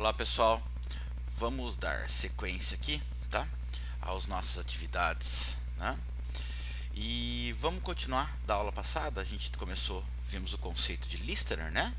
Olá pessoal, vamos dar sequência aqui, tá? Às nossas atividades, né? E vamos continuar da aula passada. A gente começou, vimos o conceito de listener, né?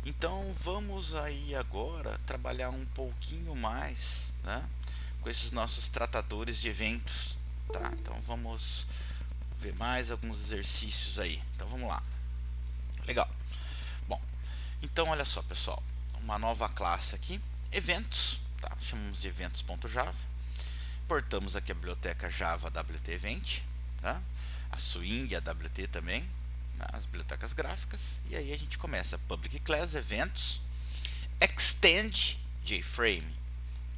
Então vamos aí agora trabalhar um pouquinho mais, né? Com esses nossos tratadores de eventos, tá? Então vamos ver mais alguns exercícios aí. Então vamos lá. Legal. Bom, então olha só pessoal, uma nova classe aqui, eventos, tá? Chamamos de eventos.java. Importamos aqui a biblioteca Java WT Event, tá? A Swing, a WT também, né? As bibliotecas gráficas. E aí a gente começa public class eventos extend JFrame,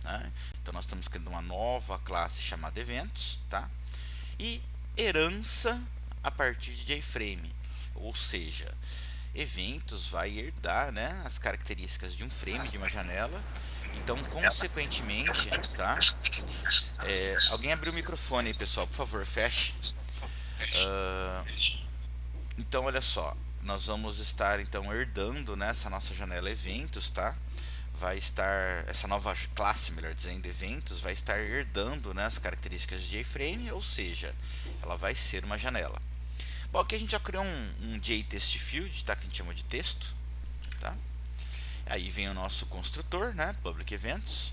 tá? Então nós estamos criando uma nova classe chamada eventos, tá? E herança a partir de JFrame, ou seja, eventos vai herdar, né, as características de um frame, de uma janela. Então, consequentemente, tá? Alguém abriu o microfone aí, pessoal, por favor, feche. Então, olha só, nós vamos estar então herdando nessa nossa janela eventos, tá? Vai estar, essa nova classe, melhor dizendo, eventos, vai estar herdando, né, as características de JFrame, ou seja, ela vai ser uma janela. Bom, aqui a gente já criou um JTestField, tá? Que a gente chama de texto, tá? Aí vem o nosso construtor, né? Public Events,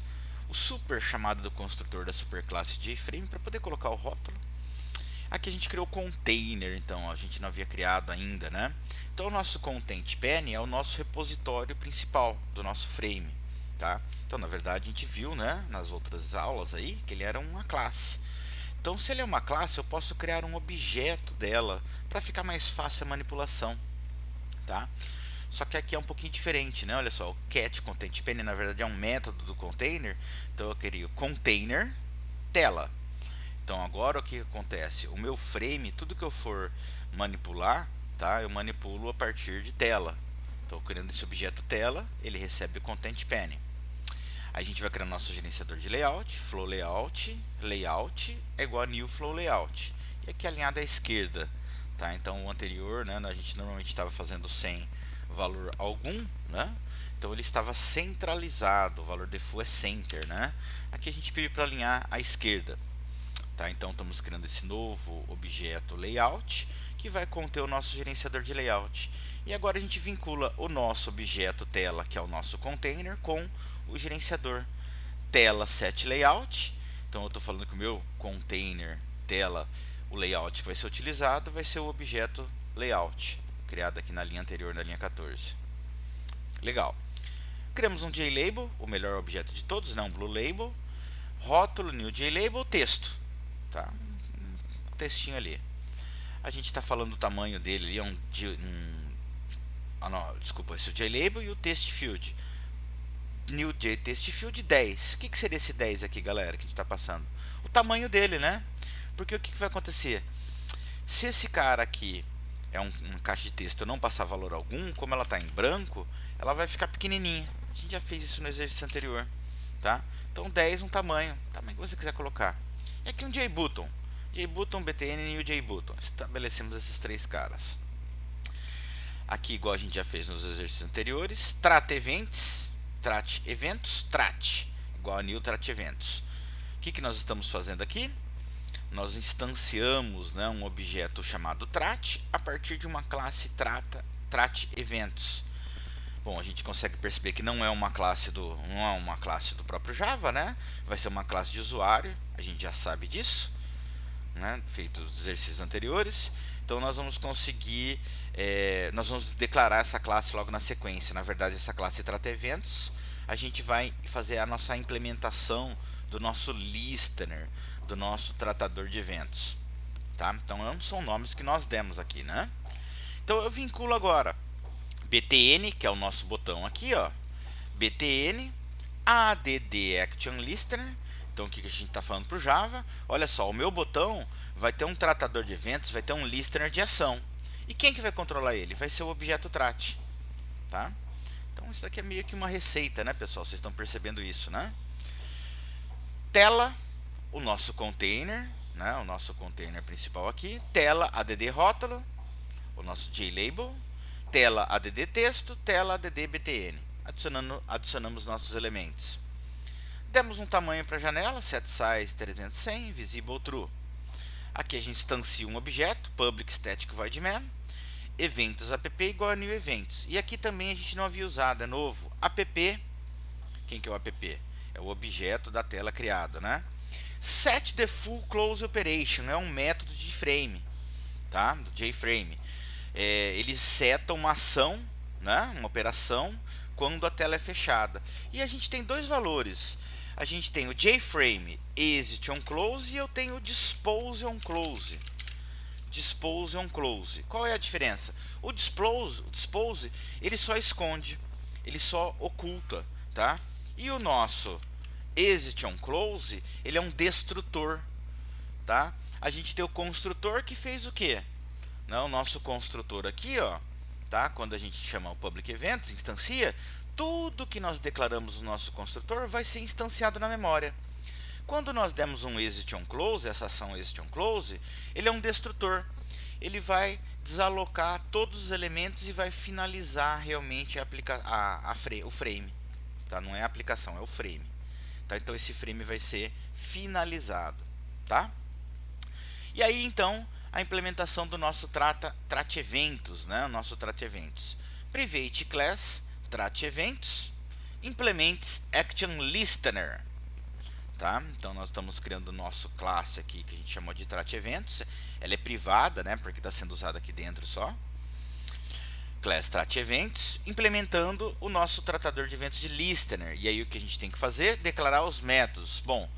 o super chamado do construtor da superclasse JFrame para poder colocar o rótulo. Aqui a gente criou o container, então a gente não havia criado ainda, né? Então o nosso content pane é o nosso repositório principal do nosso frame, tá? Então na verdade a gente viu, né, nas outras aulas aí que ele era uma classe. Então se ele é uma classe, eu posso criar um objeto dela para ficar mais fácil a manipulação, tá? Só que aqui é um pouquinho diferente, né? Olha só, o cat content pane na verdade é um método do container. Então eu queria o container tela. Então agora o que acontece? O meu frame, tudo que eu for manipular, tá? Eu manipulo a partir de tela. Então criando esse objeto tela, ele recebe o content pane. Aí a gente vai criar nosso gerenciador de layout, flow layout, layout é igual a new flow layout. E aqui alinhado à esquerda, tá? Então o anterior, né, a gente normalmente estava fazendo sem valor algum, né? Então ele estava centralizado, o valor default é center, né? Aqui a gente pediu para alinhar à esquerda, tá? Então estamos criando esse novo objeto layout que vai conter o nosso gerenciador de layout. E agora a gente vincula o nosso objeto tela, que é o nosso container, com o gerenciador tela set layout. Então eu estou falando que o meu container tela, o layout que vai ser utilizado vai ser o objeto layout, criado aqui na linha anterior, na linha 14. Legal. Criamos um JLabel, o melhor objeto de todos, né? Um blue label, rótulo, new JLabel, texto, tá? Um textinho ali. A gente está falando do tamanho dele ali, desculpa, esse é o JLabel e o TestField. New JTestField 10. O que seria esse 10 aqui, galera, que a gente está passando? O tamanho dele, né? Porque o que vai acontecer? Se esse cara aqui é uma caixa de texto, eu não passar valor algum, como ela está em branco, ela vai ficar pequenininha. A gente já fez isso no exercício anterior, tá? Então 10 um tamanho que você quiser colocar. E aqui um JButton. JButton, BTN e o JButton. Estabelecemos esses três caras. Aqui, igual a gente já fez nos exercícios anteriores, trata eventos, trate eventos, trate, igual a new trate eventos. O que nós estamos fazendo aqui? Nós instanciamos, né, um objeto chamado trate a partir de uma classe trate eventos. Bom, a gente consegue perceber que não é uma classe do próprio Java, né? Vai ser uma classe de usuário, a gente já sabe disso, né? Feito os exercícios anteriores. Então nós vamos conseguir, nós vamos declarar essa classe logo na sequência. Na verdade, essa classe trata eventos. A gente vai fazer a nossa implementação do nosso listener, do nosso tratador de eventos, tá? Então são nomes que nós demos aqui, né? Então eu vinculo agora btn, que é o nosso botão aqui, ó, btn add action listener. Então o que a gente está falando para o Java? Olha só, o meu botão vai ter um tratador de eventos, vai ter um listener de ação. E quem que vai controlar ele? Vai ser o objeto trate, tá? Então isso daqui é meio que uma receita, né, pessoal? Vocês estão percebendo isso, né? Tela, o nosso container, né? O nosso container principal aqui. Tela add rótulo, o nosso JLabel. Tela add texto, tela add btn. adicionamos nossos elementos. Demos um tamanho para a janela, set size 300/100, visible true. Aqui a gente instancia um objeto, public static void main, eventos app igual a new eventos. E aqui também a gente não havia usado, é novo. App, quem que é o app? É o objeto da tela criada, né? Set the full close operation é um método de frame, tá? Do JFrame. Ele seta uma ação, né? Uma operação quando a tela é fechada. E a gente tem dois valores. A gente tem o JFrame exit on close e eu tenho o dispose on close. Dispose on close. Qual é a diferença? O dispose ele só esconde, ele só oculta, tá? E o nosso exit on close, ele é um destrutor, tá? A gente tem o construtor que fez o quê? Não, o nosso construtor aqui, ó, tá? Quando a gente chama o public event, instancia, tudo que nós declaramos no nosso construtor vai ser instanciado na memória. Quando nós demos um exit on close, essa ação exit on close, ele é um destrutor. Ele vai desalocar todos os elementos e vai finalizar realmente o frame. Tá? Não é a aplicação, é o frame. Tá? Então esse frame vai ser finalizado. Tá? E aí então a implementação do nosso trat eventos, né? O nosso trat eventos. Private class trat eventos implements action listener. Tá? Então nós estamos criando o nosso classe aqui que a gente chamou de trat eventos. Ela é privada, né? Porque está sendo usada aqui dentro só. Class trat eventos, implementando o nosso tratador de eventos de listener. E aí o que a gente tem que fazer? Declarar os métodos. Bom,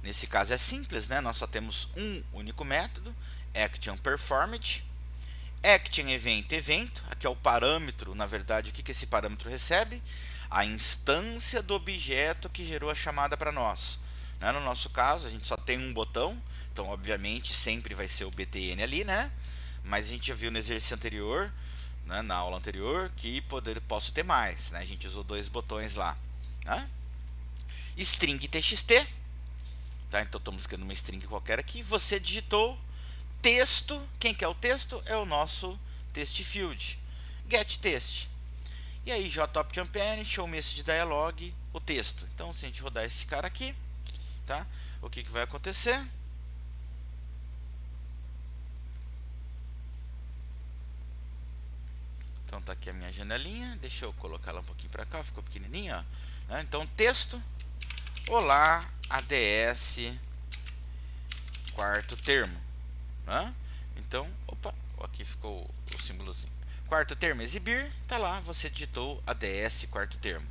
nesse caso é simples, né? Nós só temos um único método, action performed, action event evento. Aqui é o parâmetro, na verdade, o que esse parâmetro recebe? A instância do objeto que gerou a chamada para nós. Né? No nosso caso, a gente só tem um botão, então obviamente sempre vai ser o btn ali, né? Mas a gente já viu no exercício anterior, né, na aula anterior, que posso ter mais, né? A gente usou dois botões lá, né? String txt, tá? Então estamos criando uma string qualquer aqui. Você digitou texto. Quem que é o texto? É o nosso text field. Get text. E aí jOptionPan, show message dialog, o texto. Então se a gente rodar esse cara aqui, tá? O que vai acontecer? Então tá aqui a minha janelinha, deixa eu colocar ela um pouquinho para cá, ficou pequenininha, né? Então texto, olá ADS quarto termo, né? Então, opa, aqui ficou o símbolozinho. Quarto termo exibir, tá lá, você digitou ADS quarto termo,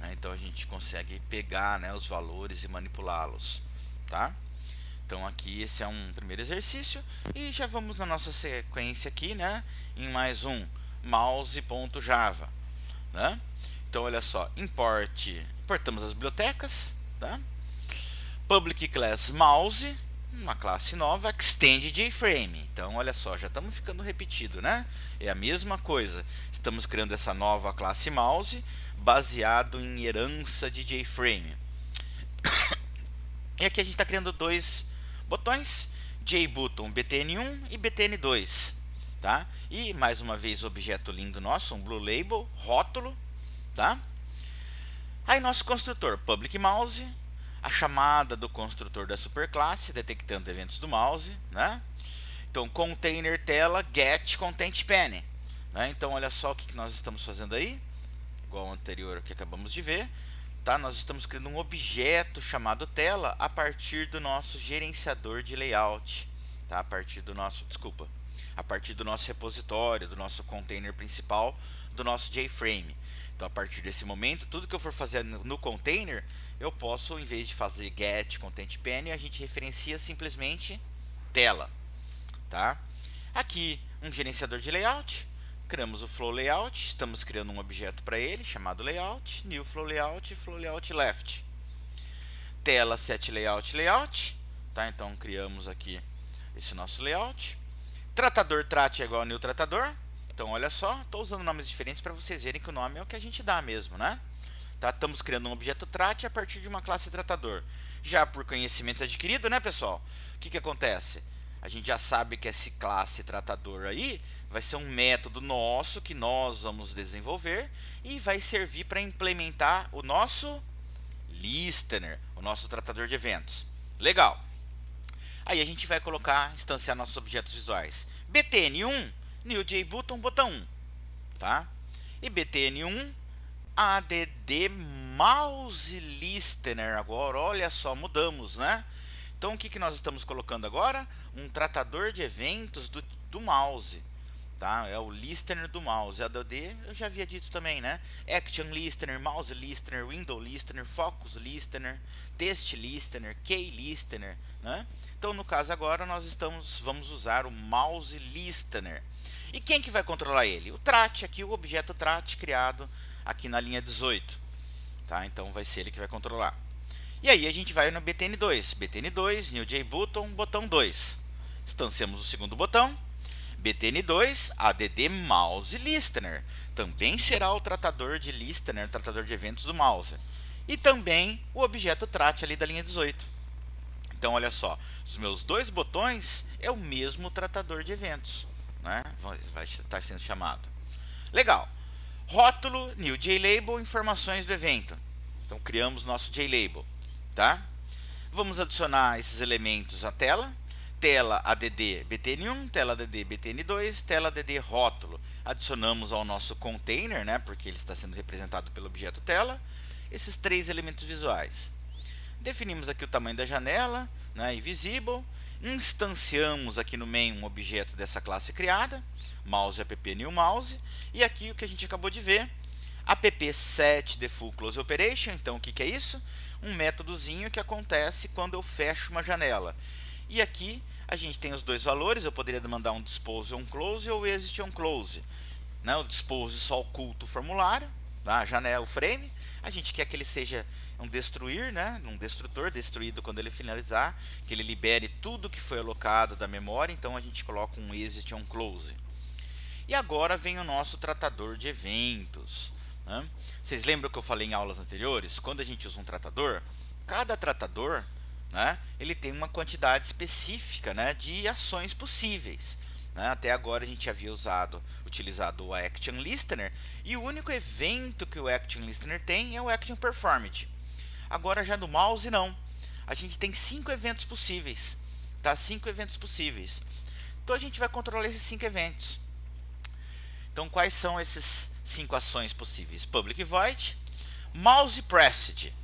né? Então a gente consegue pegar, né, os valores e manipulá-los, tá? Então aqui esse é um primeiro exercício e já vamos na nossa sequência aqui, né, em mais um mouse.java, né? Então olha só, importamos as bibliotecas, tá? Public class mouse, uma classe nova, extend JFrame. Então olha só, já estamos ficando repetido, né? É a mesma coisa, estamos criando essa nova classe mouse baseado em herança de JFrame. E aqui a gente está criando dois botões, JButton BTN1 e BTN2. Tá? E mais uma vez objeto lindo nosso, um blue label, rótulo, tá? Aí nosso construtor, public mouse, a chamada do construtor da superclasse, detectando eventos do mouse, né? Então container tela get content pane, né? Então olha só o que nós estamos fazendo aí, igual ao anterior que acabamos de ver, tá? Nós estamos criando um objeto chamado tela a partir do nosso gerenciador de layout, tá? A partir do nosso repositório, do nosso container principal, do nosso JFrame. Então a partir desse momento, tudo que eu for fazer no container, eu posso, em vez de fazer get content pane, a gente referencia simplesmente tela, tá? Aqui um gerenciador de layout, criamos o flow layout, estamos criando um objeto para ele chamado layout, new flow layout left, tela set layout, tá? Então criamos aqui esse nosso layout. Tratador trat é igual a new tratador. Então olha só, estou usando nomes diferentes para vocês verem que o nome é o que a gente dá mesmo, né? Tá? Estamos criando um objeto trat a partir de uma classe tratador. Já por conhecimento adquirido, né, pessoal? O que acontece? A gente já sabe que esse classe tratador aí vai ser um método nosso que nós vamos desenvolver e vai servir para implementar o nosso listener, o nosso tratador de eventos. Legal. Aí a gente vai colocar, instanciar nossos objetos visuais. btn1 new jbutton botão 1, tá? E btn1 add mouse listener. Agora, olha só, mudamos, né? Então o que nós estamos colocando agora? Um tratador de eventos do mouse. Tá? É o listener do mouse. ADD eu já havia dito também, né? Action listener, mouse listener, window listener, focus listener, text listener, key listener, né? Então no caso agora nós vamos usar o mouse listener. E quem que vai controlar ele? O trat aqui, o objeto trat criado aqui na linha 18, tá? Então vai ser ele que vai controlar. E aí a gente vai no btn2, btn2 new jbutton botão 2. Instanciamos o segundo botão. btn2 add mouse listener, também será o tratador de listener, tratador de eventos do mouse, e também o objeto trat ali da linha 18. Então olha só, os meus dois botões é o mesmo tratador de eventos, né? Vai estar sendo chamado. Legal. Rótulo, new JLabel, informações do evento. Então criamos nosso JLabel, tá? Vamos adicionar esses elementos à tela. Tela add btn1, tela add btn2, tela add rótulo. Adicionamos ao nosso container, né, porque ele está sendo representado pelo objeto tela, esses três elementos visuais. Definimos aqui o tamanho da janela, né, e visible. Instanciamos aqui no main um objeto dessa classe criada, mouse app new mouse, e aqui o que a gente acabou de ver, app set default close operation. Então o que é isso? Um métodozinho que acontece quando eu fecho uma janela. E aqui a gente tem os dois valores. Eu poderia mandar um dispose on close ou exit on close, né? O dispose só oculta o formulário, tá? A janela, o frame. A gente quer que ele seja um destruir, né? Um destrutor, destruído quando ele finalizar, que ele libere tudo que foi alocado da memória. Então a gente coloca um exit on close. E agora vem o nosso tratador de eventos, né? Vocês lembram que eu falei em aulas anteriores? Quando a gente usa um tratador, cada tratador, né, ele tem uma quantidade específica, né, de ações possíveis, né? Até agora a gente havia utilizado o Action Listener, e o único evento que o Action Listener tem é o Action Performed. Agora já no mouse não. A gente tem 5 eventos possíveis, tá? 5 eventos possíveis. Então a gente vai controlar esses 5 eventos. Então quais são esses 5 ações possíveis? Public Void, Mouse Pressed.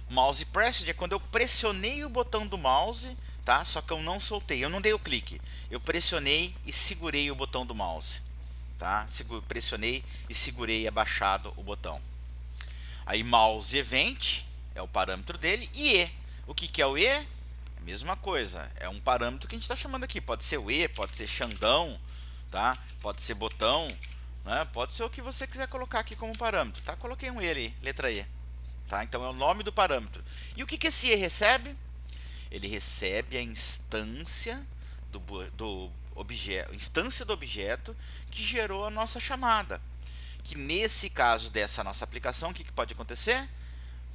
Mouse Pressed é quando eu pressionei o botão do mouse, tá? Só que eu não soltei, eu não dei o clique. Eu pressionei e segurei o botão do mouse, tá? Pressionei e segurei abaixado o botão. Aí Mouse Event é o parâmetro dele, e E. O que é o E? A mesma coisa, é um parâmetro que a gente está chamando aqui. Pode ser o E, pode ser Xandão, tá? Pode ser botão, né? Pode ser o que você quiser colocar aqui como parâmetro, tá? Coloquei um E ali, letra E. Tá? Então é o nome do parâmetro. E o que esse E recebe? Ele recebe a instância do objeto que gerou a nossa chamada. Que nesse caso dessa nossa aplicação, o que pode acontecer?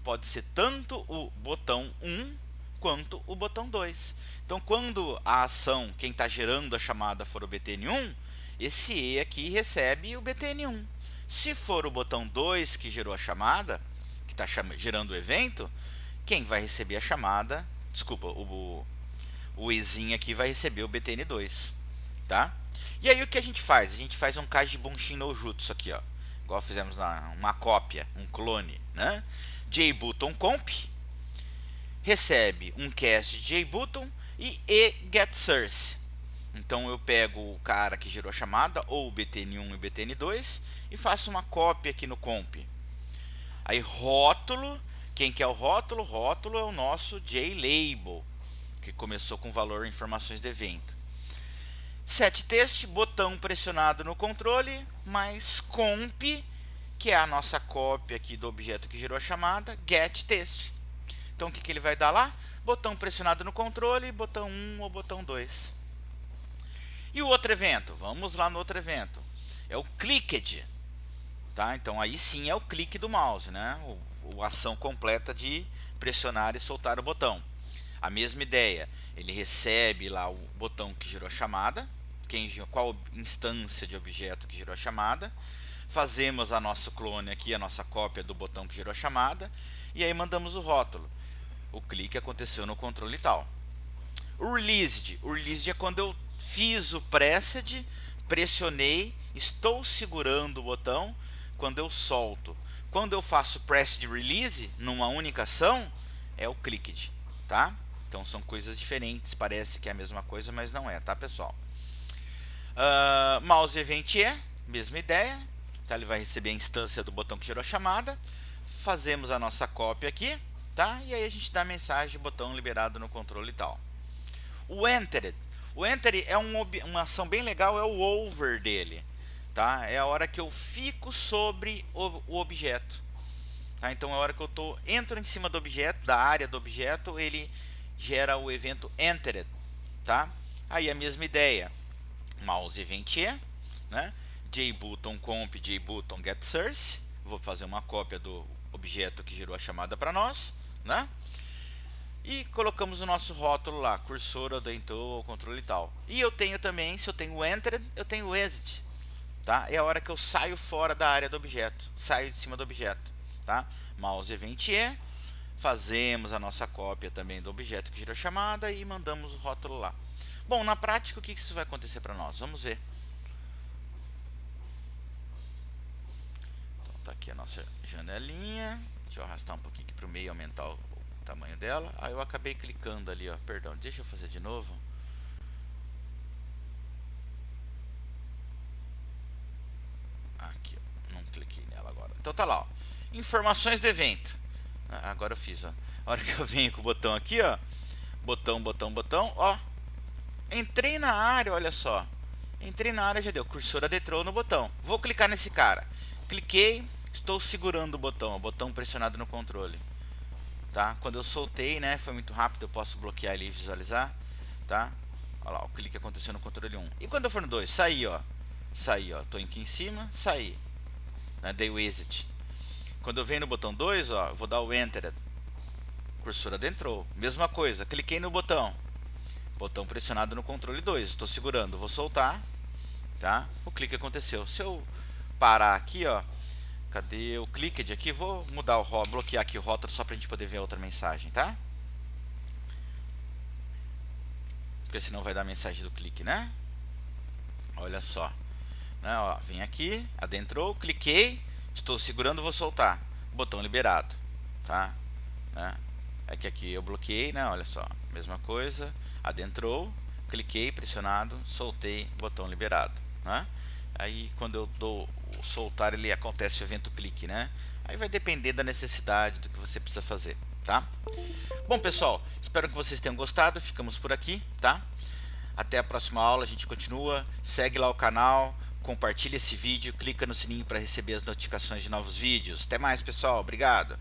Pode ser tanto o botão 1 quanto o botão 2. Então quando a ação, quem está gerando a chamada for o btn1, esse E aqui recebe o btn1. Se for o botão 2 que gerou a chamada, que está gerando o evento, quem vai receber a chamada, desculpa, o Ezinho aqui vai receber o btn2, tá? E aí o que a gente faz? A gente faz um Kaji Bunshin no Jutsu aqui, ó, igual fizemos uma cópia, um clone, né? JButton comp recebe um cast de JButton e getSource. Então eu pego o cara que gerou a chamada, ou o btn1 e o btn2, e faço uma cópia aqui no comp. Aí rótulo, quem que é o rótulo? Rótulo é o nosso JLabel, que começou com valor informações de evento. setText, botão pressionado no controle, mais comp, que é a nossa cópia aqui do objeto que gerou a chamada, getText. Então o que ele vai dar lá? Botão pressionado no controle, botão 1 ou botão 2. E o outro evento? Vamos lá no outro evento. É o clicked. Tá? Então aí sim é o clique do mouse, né? A ação completa de pressionar e soltar o botão. A mesma ideia, ele recebe lá o botão que gerou a chamada, qual instância de objeto que gerou a chamada, fazemos a nosso clone aqui, a nossa cópia do botão que gerou a chamada, e aí mandamos o rótulo. O clique aconteceu no controle tal. O released é quando eu fiz o preset, pressionei, estou segurando o botão, quando eu solto. Quando eu faço preset release numa única ação, é o clicked, tá? Então são coisas diferentes, parece que é a mesma coisa, mas não é, tá, pessoal? Mouse event mesma ideia, tá? Ele vai receber a instância do botão que gerou a chamada, fazemos a nossa cópia aqui, tá? E aí a gente dá a mensagem, botão liberado no controle e tal. O entered é uma ação bem legal, é o over dele, tá? É a hora que eu fico sobre o objeto, tá? Então é a hora que eu entro em cima do objeto, da área do objeto, ele gera o evento entered, tá? Aí a mesma ideia, mouse event né? JButton comp JButton get source, vou fazer uma cópia do objeto que gerou a chamada para nós, né? E colocamos o nosso rótulo lá, cursor, adentrou, controle e tal. E eu tenho também, se eu tenho entered, eu tenho exit, tá? É a hora que eu saio fora da área do objeto, saio de cima do objeto, tá? Mouse event fazemos a nossa cópia também do objeto que gerou a chamada e mandamos o rótulo lá. Bom, na prática, o que isso vai acontecer para nós? Vamos ver. Então, tá aqui a nossa janelinha. Deixa eu arrastar um pouquinho aqui para o meio, aumentar o tamanho dela. Aí eu acabei clicando ali, ó. Perdão, deixa eu fazer de novo. Aqui, ó. Não cliquei nela agora. Então tá lá, ó. Informações do evento. Agora eu fiz, ó. A hora que eu venho com o botão aqui, ó. Botão, ó. Entrei na área, olha só. Entrei na área, já deu. Cursor adentrou no botão. Vou clicar nesse cara. Cliquei, estou segurando o botão pressionado no controle. Tá? Quando eu soltei, né, foi muito rápido, eu posso bloquear ali e visualizar, tá? Olha lá, o clique aconteceu no controle 1. E quando eu for no 2, saí, ó. Saí, ó. Tô aqui em cima, saí. Né? Dei o exit. Quando eu venho no botão 2, ó, vou dar o enter. Cursor adentrou. Mesma coisa, cliquei no botão. Botão pressionado no controle 2. Estou segurando, vou soltar, tá? O clique aconteceu. Se eu parar aqui, ó, cadê o clicked aqui? Vou mudar o rótulo, bloquear aqui o rótulo só para a gente poder ver outra mensagem, tá? Porque senão vai dar a mensagem do clique, né? Olha só, né? Ó, vem aqui, adentrou, cliquei, estou segurando, vou soltar. Botão liberado, tá? Né? É que aqui eu bloqueei, né? Olha só, mesma coisa, adentrou, cliquei, pressionado, soltei, botão liberado, né? Aí quando eu dou o soltar, ele acontece o evento clique, né? Aí vai depender da necessidade do que você precisa fazer, tá? Bom, pessoal, espero que vocês tenham gostado. Ficamos por aqui, tá? Até a próxima aula, a gente continua. Segue lá o canal, compartilha esse vídeo, clica no sininho para receber as notificações de novos vídeos. Até mais, pessoal. Obrigado.